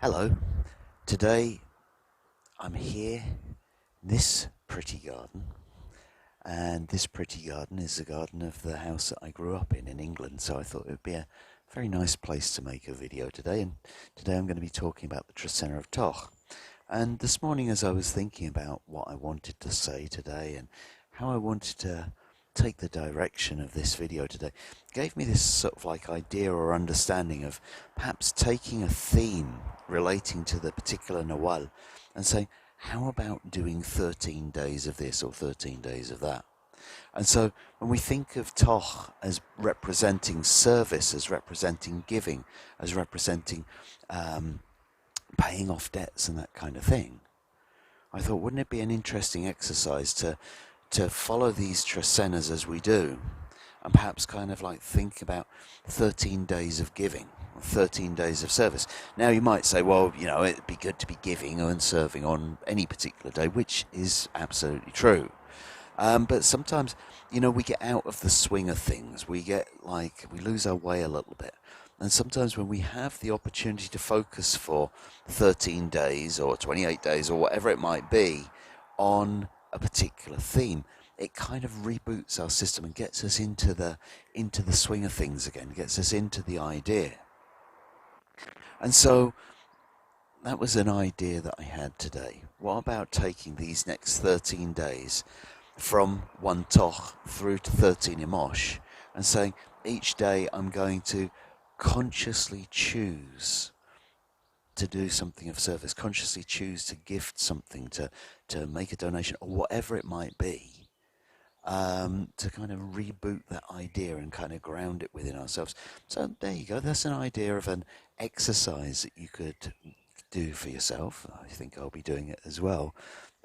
Hello, today I'm here in this pretty garden, and this pretty garden is the garden of the house that I grew up in England, so I thought it would be a very nice place to make a video today, and today I'm going to be talking about the Trecena of Toj. And this morning as I was thinking about what I wanted to say today and how I wanted to take the direction of this video today, gave me this sort of like idea or understanding of perhaps taking a theme relating to the particular Nawal and saying, how about doing 13 days of this or 13 days of that? And so when we think of Toj as representing service, as representing giving, as representing paying off debts and that kind of thing, I thought, wouldn't it be an interesting exercise to follow these Trecenas as we do, and perhaps kind of like think about 13 days of giving, 13 days of service. Now you might say, well, you know, it'd be good to be giving and serving on any particular day, which is absolutely true. But sometimes, you know, we get out of the swing of things. We lose our way a little bit. And sometimes when we have the opportunity to focus for 13 days or 28 days or whatever it might be on a particular theme, it kind of reboots our system and gets us into the swing of things again, gets us into the idea. And so that was an idea that I had today. What about taking these next 13 days from 1 Toj through to 13 Imox and saying each day I'm going to consciously choose to do something of service, consciously choose to gift something, to make a donation, or whatever it might be, to kind of reboot that idea and kind of ground it within ourselves. So there you go. That's an idea of an exercise that you could do for yourself. I think I'll be doing it as well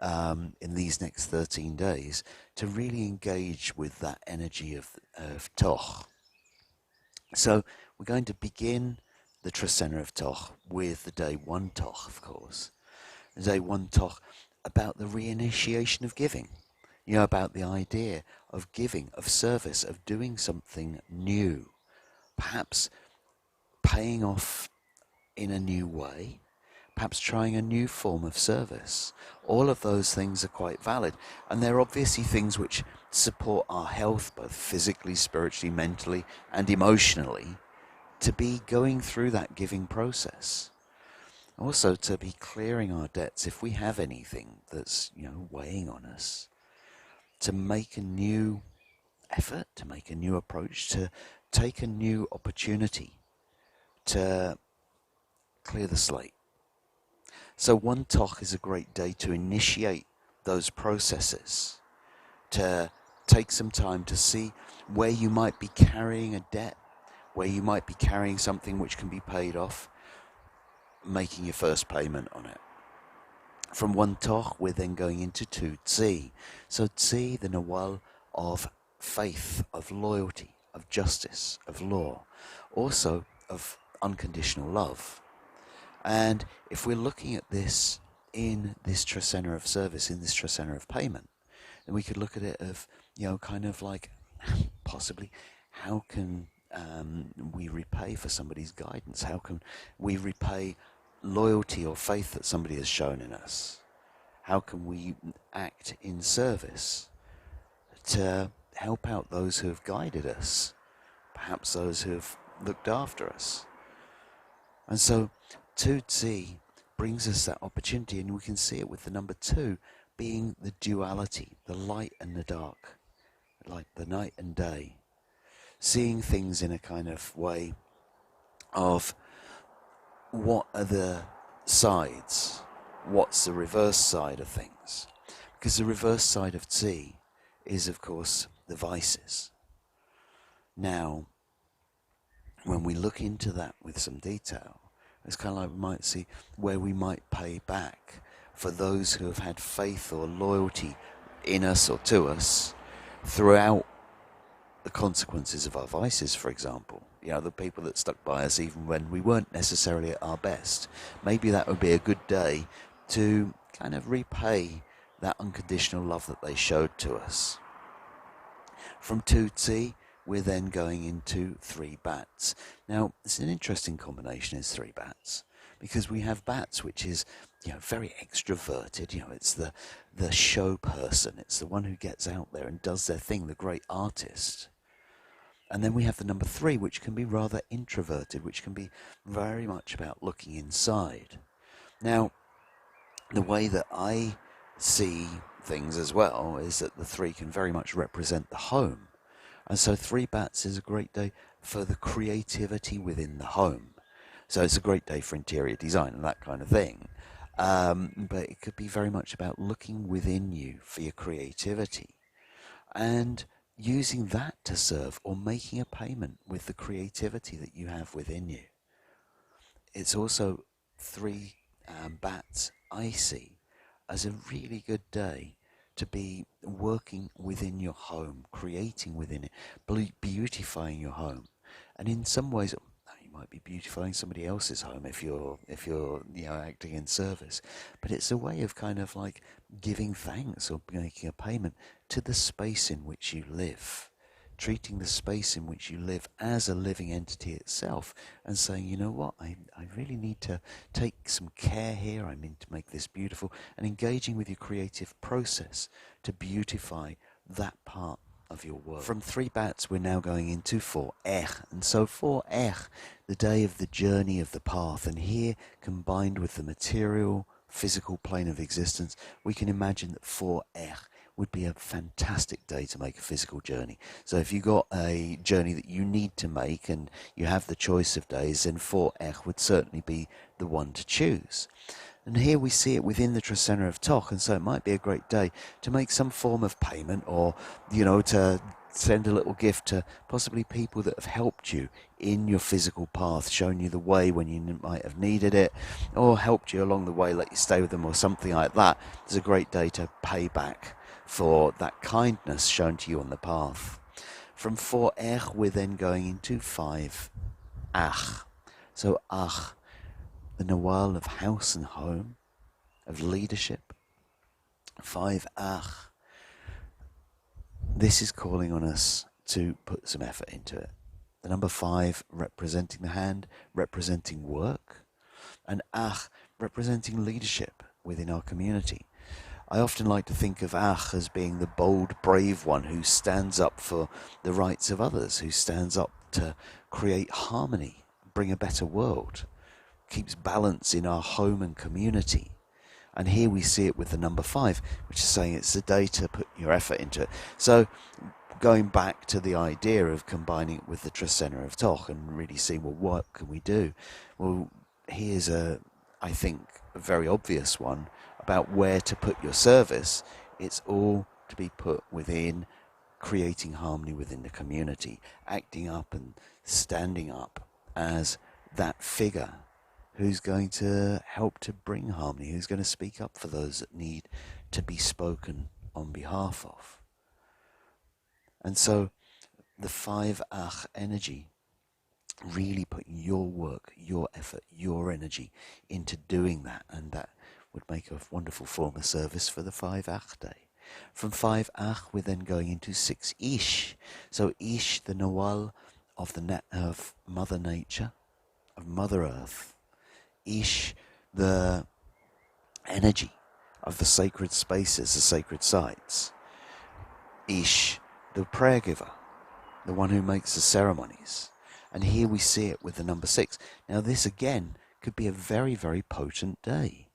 in these next 13 days to really engage with that energy of Toj. So we're going to begin the Trecena of Toj with the day 1 Toj, of course. The day 1 Toj about the reinitiation of giving. You know, about the idea of giving, of service, of doing something new. Perhaps paying off in a new way. Perhaps trying a new form of service. All of those things are quite valid. And they're obviously things which support our health, both physically, spiritually, mentally, and emotionally, to be going through that giving process. Also, to be clearing our debts if we have anything that's, you know, weighing on us. To make a new effort, to make a new approach, to take a new opportunity to clear the slate. So 1 Toj is a great day to initiate those processes, to take some time to see where you might be carrying a debt, where you might be carrying something which can be paid off, making your first payment on it. From 1 Toj, we're then going into 2 Tz'i. So Tz'i, the Nawal of faith, of loyalty, of justice, of law, also of unconditional love. And if we're looking at this in this Trecena of service, in this Trecena of payment, then we could look at it of, you know, kind of like possibly how can we repay for somebody's guidance? How can we repay loyalty or faith that somebody has shown in us? How can we act in service to help out those who have guided us, perhaps those who have looked after us? And so 2 Tz'i brings us that opportunity, and we can see it with the number 2 being the duality, the light and the dark, like the night and day. Seeing things in a kind of way of what are the sides, what's the reverse side of things. Because the reverse side of Tz'i is, of course, the vices. Now, when we look into that with some detail, it's kind of like we might see where we might pay back for those who have had faith or loyalty in us or to us throughout the consequences of our vices, for example. You know, the people that stuck by us even when we weren't necessarily at our best. Maybe that would be a good day to kind of repay that unconditional love that they showed to us. From 2 Tz'i, we're then going into 3 bats. Now, it's an interesting combination, is 3 bats, because we have bats, which is, very extroverted. It's the show person. It's the one who gets out there and does their thing, the great artist. And then we have the number 3, which can be rather introverted, which can be very much about looking inside. Now, the way that I see things as well is that the 3 can very much represent the home. And so 3 bats is a great day for the creativity within the home. So it's a great day for interior design and that kind of thing. But it could be very much about looking within you for your creativity and using that to serve, or making a payment with the creativity that you have within you. It's also 3 bats I see as a really good day to be working within your home, creating within it, beautifying your home. And in some ways, you might be beautifying somebody else's home if you're acting in service, but it's a way of kind of like giving thanks or making a payment to the space in which you live, treating the space in which you live as a living entity itself, and saying, you know what, I really need to take some care here, I mean to make this beautiful, and engaging with your creative process to beautify that part of your work. From 3 bats, we're now going into 4 and so 4 the day of the journey of the path, and here, combined with the material, physical plane of existence, we can imagine that 4 would be a fantastic day to make a physical journey. So if you got a journey that you need to make and you have the choice of days, then 4 would certainly be the one to choose. And here we see it within the Trecena of Toj, and so it might be a great day to make some form of payment, or, to send a little gift to possibly people that have helped you in your physical path, shown you the way when you might have needed it, or helped you along the way, let you stay with them or something like that. It's a great day to pay back for that kindness shown to you on the path. From 4 we're then going into 5 Ach. So Ach, the Nawal of house and home, of leadership. 5 Ach. This is calling on us to put some effort into it. The number 5 representing the hand, representing work, and Ach representing leadership within our community. I often like to think of Ach as being the bold, brave one who stands up for the rights of others, who stands up to create harmony, bring a better world, keeps balance in our home and community. And here we see it with the number 5, which is saying it's the day to put your effort into it. So going back to the idea of combining it with the Trecena of Toj and really seeing, well, what can we do? Well, here's I think, a very obvious one about where to put your service. It's all to be put within creating harmony within the community, acting up and standing up as that figure who's going to help to bring harmony, who's going to speak up for those that need to be spoken on behalf of. And so the 5 Ach energy, really putting your work, your effort, your energy into doing that, and that would make a wonderful form of service for the 5 Ach day. From 5 Ach, we're then going into 6 Ish. So Ish, the Nawal of of Mother Nature, of Mother Earth. Ish, the energy of the sacred spaces, the sacred sites. Ish, the prayer giver, the one who makes the ceremonies. And here we see it with the number 6. Now this again could be a very, very potent day.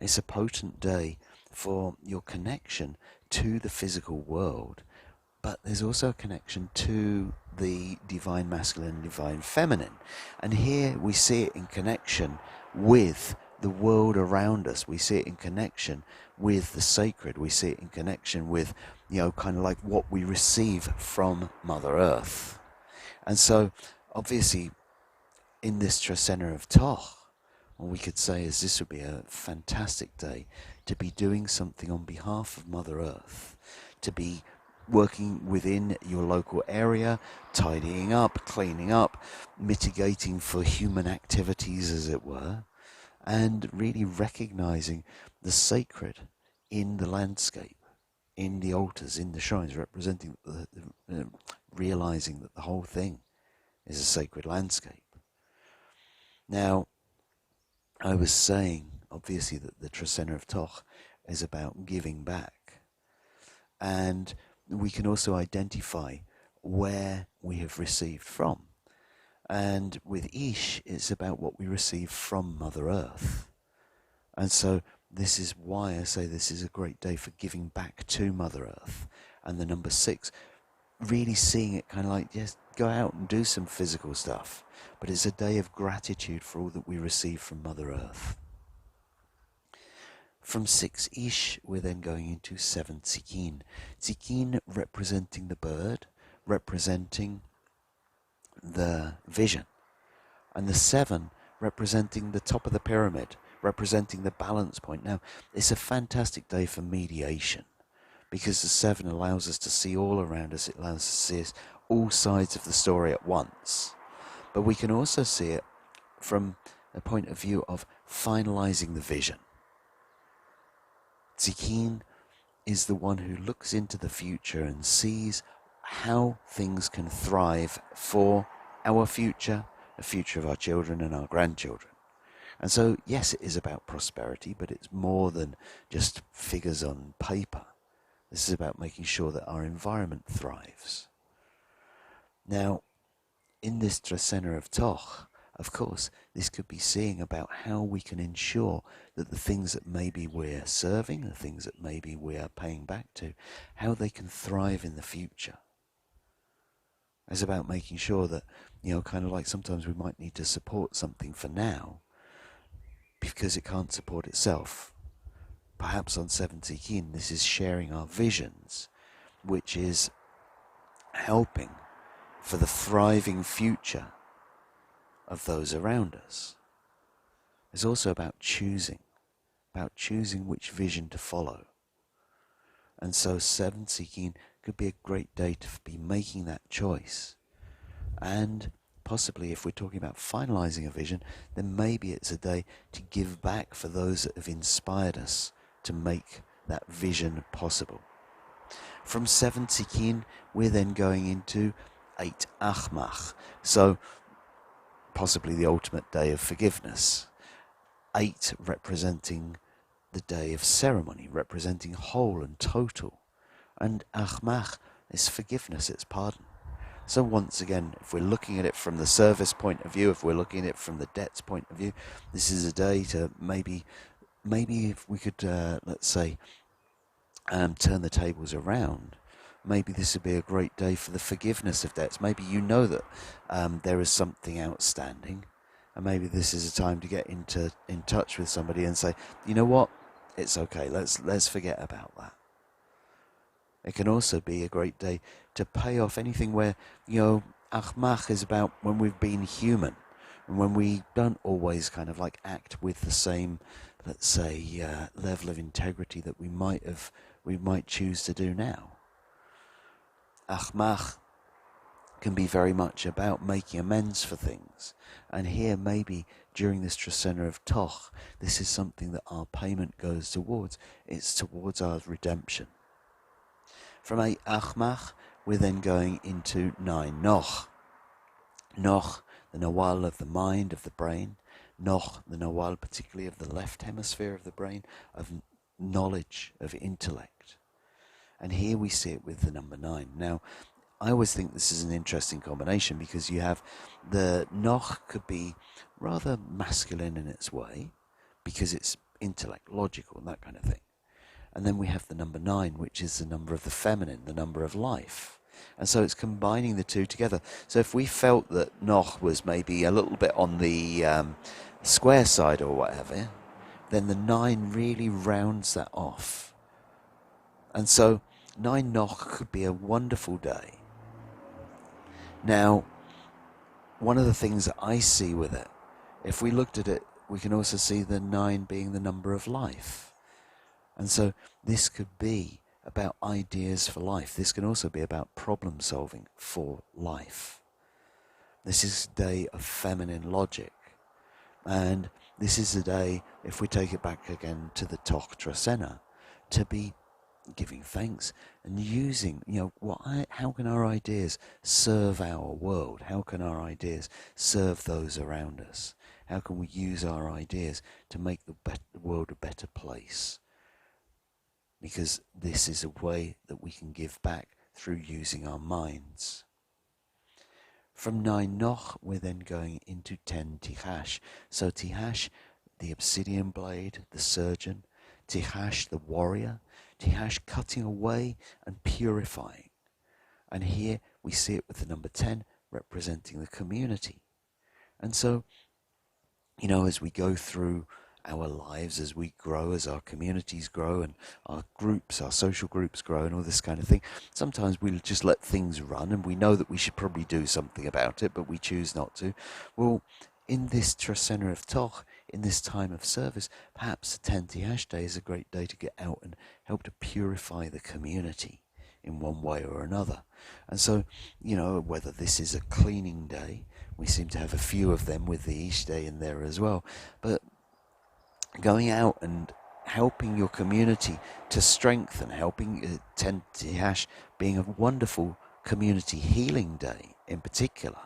It's a potent day for your connection to the physical world, but there's also a connection to the divine masculine and divine feminine. And here we see it in connection with the world around us. We see it in connection with the sacred. We see it in connection with, kind of like what we receive from Mother Earth. And so, obviously, in this Trecena of Toj, what we could say is this would be a fantastic day to be doing something on behalf of Mother Earth, to be working within your local area, tidying up, cleaning up, mitigating for human activities, as it were, and really recognizing the sacred in the landscape, in the altars, in the shrines, representing, realizing that the whole thing is a sacred landscape. Now, I was saying, obviously, that the Trecena of Toj is about giving back. And we can also identify where we have received from. And with Ish, it's about what we receive from Mother Earth. And so this is why I say this is a great day for giving back to Mother Earth. And the number 6, really seeing it kind of like, yes, go out and do some physical stuff. But it's a day of gratitude for all that we receive from Mother Earth. From 6 Ish, we're then going into 7 Tz'ikin. Tz'ikin representing the bird, representing the vision. And the 7 representing the top of the pyramid, representing the balance point. Now, it's a fantastic day for mediation, because the 7 allows us to see all around us. It allows us to see all sides of the story at once. But we can also see it from a point of view of finalizing the vision. Tz'ikin is the one who looks into the future and sees how things can thrive for our future, the future of our children and our grandchildren. And so, yes, it is about prosperity, but it's more than just figures on paper. This is about making sure that our environment thrives. Now, in this Trecena of Toj, of course, this could be seeing about how we can ensure that the things that maybe we're serving, the things that maybe we are paying back to, how they can thrive in the future. It's about making sure that, kind of like sometimes we might need to support something for now because it can't support itself. Perhaps on 7 Tz'ikin, this is sharing our visions, which is helping for the thriving future of those around us. It's also about choosing which vision to follow. And so 7 Tz'ikin could be a great day to be making that choice. And possibly if we're talking about finalizing a vision, then maybe it's a day to give back for those that have inspired us to make that vision possible. From 7 Tz'ikin, we're then going into 8 Ajmak. So possibly the ultimate day of forgiveness. 8 representing the day of ceremony, representing whole and total. And Ajmak is forgiveness, it's pardon. So once again, if we're looking at it from the service point of view, if we're looking at it from the debts point of view, this is a day to maybe if we could, let's say, turn the tables around. Maybe this would be a great day for the forgiveness of debts. Maybe you know that there is something outstanding, and maybe this is a time to get in touch with somebody and say, you know what, it's okay. Let's forget about that. It can also be a great day to pay off anything where, Ajmak is about when we've been human and when we don't always kind of like act with the same, let's say, level of integrity that we might choose to do now. Ajmak can be very much about making amends for things. And here maybe during this Trecena of Toj, this is something that our payment goes towards. It's towards our redemption. From 8 Ajmak, we're then going into 9 Noch. Noch, the Nawal of the mind, of the brain. Noch, the Nawal particularly of the left hemisphere of the brain, of knowledge, of intellect. And here we see it with the number 9. Now, I always think this is an interesting combination because you have the Noch could be rather masculine in its way because it's intellect, logical, and that kind of thing. And then we have the number 9, which is the number of the feminine, the number of life. And so it's combining the two together. So if we felt that Noch was maybe a little bit on the square side or whatever, then the 9 really rounds that off. And so 9 Noch could be a wonderful day. Now, one of the things that I see with it, if we looked at it, we can also see the 9 being the number of life. And so this could be about ideas for life. This can also be about problem solving for life. This is a day of feminine logic. And this is a day, if we take it back again to the Toj Trecena, to be giving thanks and using, how can our ideas serve our world? How can our ideas serve those around us? How can we use our ideas to make the world a better place? Because this is a way that we can give back through using our minds. From 9 Noch, we're then going into 10 Tijax. So Tijax, the obsidian blade, the surgeon. Tijax, the warrior. Tijax, cutting away and purifying. And here we see it with the number 10, representing the community. And so, as we go through our lives, as we grow, as our communities grow and our groups, our social groups grow and all this kind of thing, sometimes we'll just let things run and we know that we should probably do something about it, but we choose not to. Well, in this Trecena of Toj, in this time of service, perhaps the 10 Tijax day is a great day to get out and help to purify the community in one way or another. And so, whether this is a cleaning day, we seem to have a few of them with the East day in there as well, but going out and helping your community to strengthen, helping 10 Tijax being a wonderful community healing day in particular.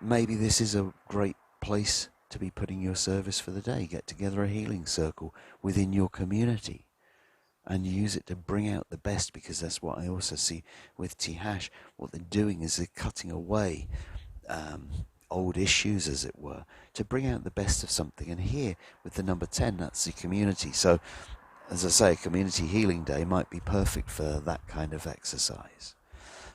Maybe this is a great place to be putting your service for the day. Get together a healing circle within your community and use it to bring out the best, because that's what I also see with Tijax. What they're doing is they're cutting away old issues, as it were, to bring out the best of something. And here, with the number 10, that's the community. So, as I say, a community healing day might be perfect for that kind of exercise.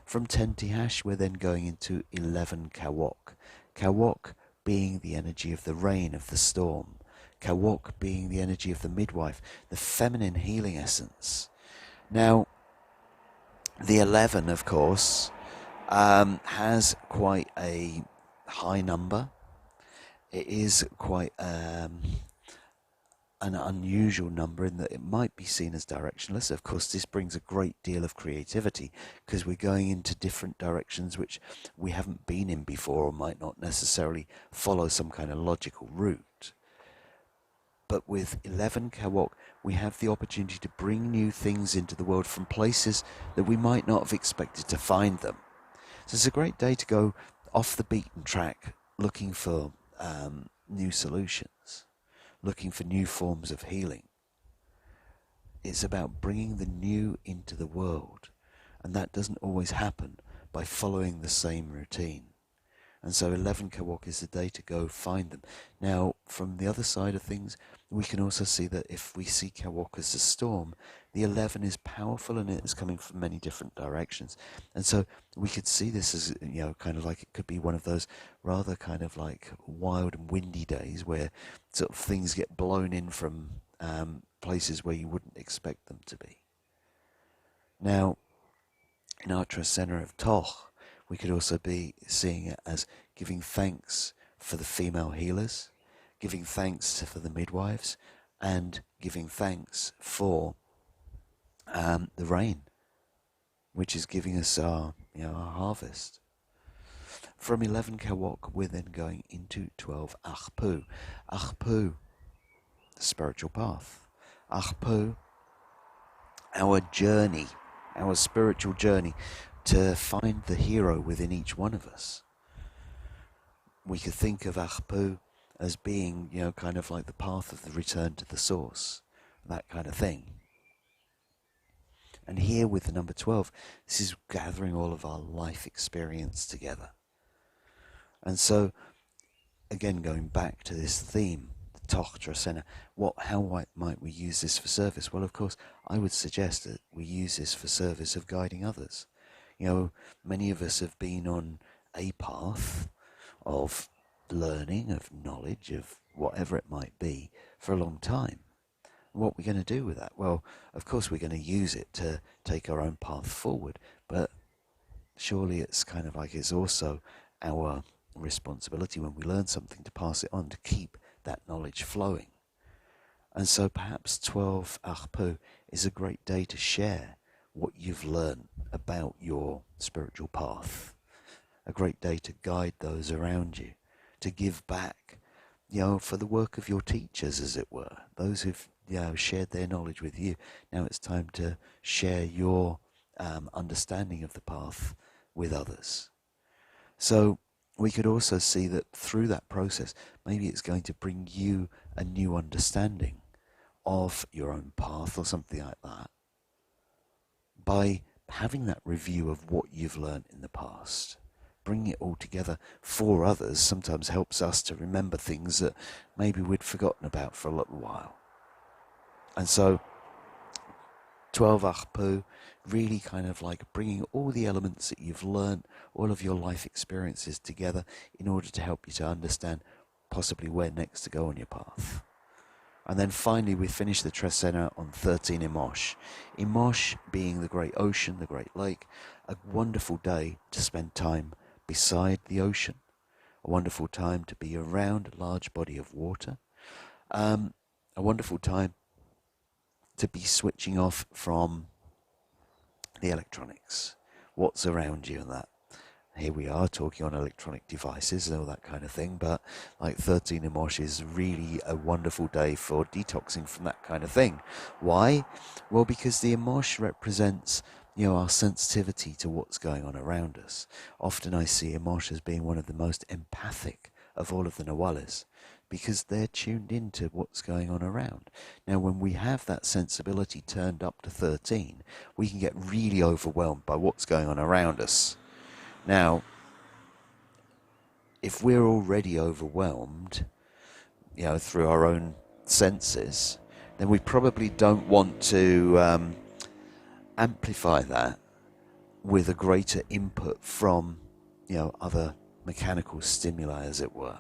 From 10 Tijax, we're then going into 11 Kawok. Kawok being the energy of the rain, of the storm. Kawok being the energy of the midwife, the feminine healing essence. Now, the 11, of course, has quite a high number. It is quite an unusual number in that it might be seen as directionless. Of course, this brings a great deal of creativity because we're going into different directions which we haven't been in before or might not necessarily follow some kind of logical route. But with 11 Kawok, we have the opportunity to bring new things into the world from places that we might not have expected to find them. So it's a great day to go off the beaten track, looking for new solutions, looking for new forms of healing. It's about bringing the new into the world, and that doesn't always happen by following the same routine. And so 11 Kawok is the day to go find them. Now, from the other side of things, we can also see that if we see Kawok as a storm, the 11 is powerful and it is coming from many different directions. And so we could see this as, kind of like it could be one of those rather kind of like wild and windy days where sort of things get blown in from places where you wouldn't expect them to be. Now, in our Trecena of Toj, we could also be seeing it as giving thanks for the female healers, giving thanks for the midwives, and giving thanks for the rain, which is giving us our harvest. From 11 Kawok, we're then going into 12 Ajpu. Ajpu, the spiritual path. Ajpu, our journey, our spiritual journey to find the hero within each one of us. We could think of Ajpu as being, kind of like the path of the return to the source, that kind of thing. And here with the number 12, this is gathering all of our life experience together. And so, again, going back to this theme, the Toj Trecena, how might we use this for service? Well, of course, I would suggest that we use this for service of guiding others. Many of us have been on a path of learning, of knowledge, of whatever it might be, for a long time. What are we going to do with that? Well, of course we're going to use it to take our own path forward, but surely it's kind of like it's also our responsibility when we learn something to pass it on, to keep that knowledge flowing. And so perhaps 12 Ajpu is a great day to share what you've learned about your spiritual path. A great day to guide those around you, to give back, for the work of your teachers, as it were, those who've shared their knowledge with you. Now it's time to share your understanding of the path with others. So we could also see that through that process, maybe it's going to bring you a new understanding of your own path or something like that by having that review of what you've learned in the past. Bringing it all together for others sometimes helps us to remember things that maybe we'd forgotten about for a little while. And so 12 Ajpu, really kind of like bringing all the elements that you've learned, all of your life experiences together in order to help you to understand possibly where next to go on your path. And then finally we finish the Trecena on 13 Imox. Imox being the great ocean, the great lake, a wonderful day to spend time beside the ocean, a wonderful time to be around a large body of water, a wonderful time to be switching off from the electronics, what's around you and that. Here we are talking on electronic devices and all that kind of thing, but like 13 Imox is really a wonderful day for detoxing from that kind of thing. Why? Well, because the Imox represents, our sensitivity to what's going on around us. Often I see Imox as being one of the most empathic of all of the Nahuales, because they're tuned into what's going on around. Now, when we have that sensibility turned up to 13, we can get really overwhelmed by what's going on around us. Now, if we're already overwhelmed, through our own senses, then we probably don't want to amplify that with a greater input from, other mechanical stimuli, as it were.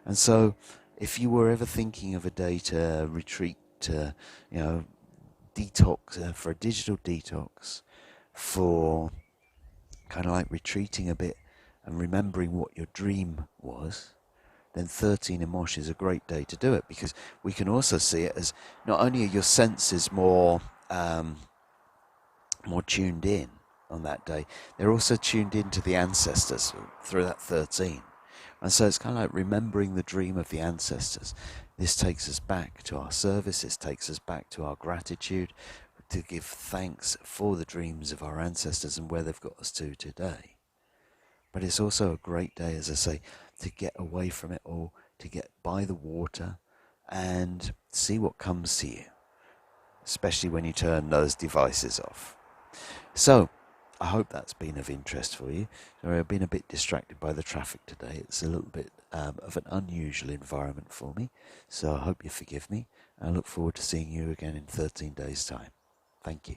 And so, if you were ever thinking of a day to retreat, to, detox, for a digital detox, for kind of like retreating a bit and remembering what your dream was, then 13 Imox is a great day to do it, because we can also see it as not only are your senses more tuned in on that day, they're also tuned into the ancestors through that 13. And so it's kind of like remembering the dream of the ancestors. This takes us back to our service, this takes us back to our gratitude, to give thanks for the dreams of our ancestors and where they've got us to today. But it's also a great day, as I say, to get away from it all, to get by the water and see what comes to you, especially when you turn those devices off. So, I hope that's been of interest for you. Sorry, I've been a bit distracted by the traffic today. It's a little bit of an unusual environment for me, so I hope you forgive me. I look forward to seeing you again in 13 days' time. Thank you.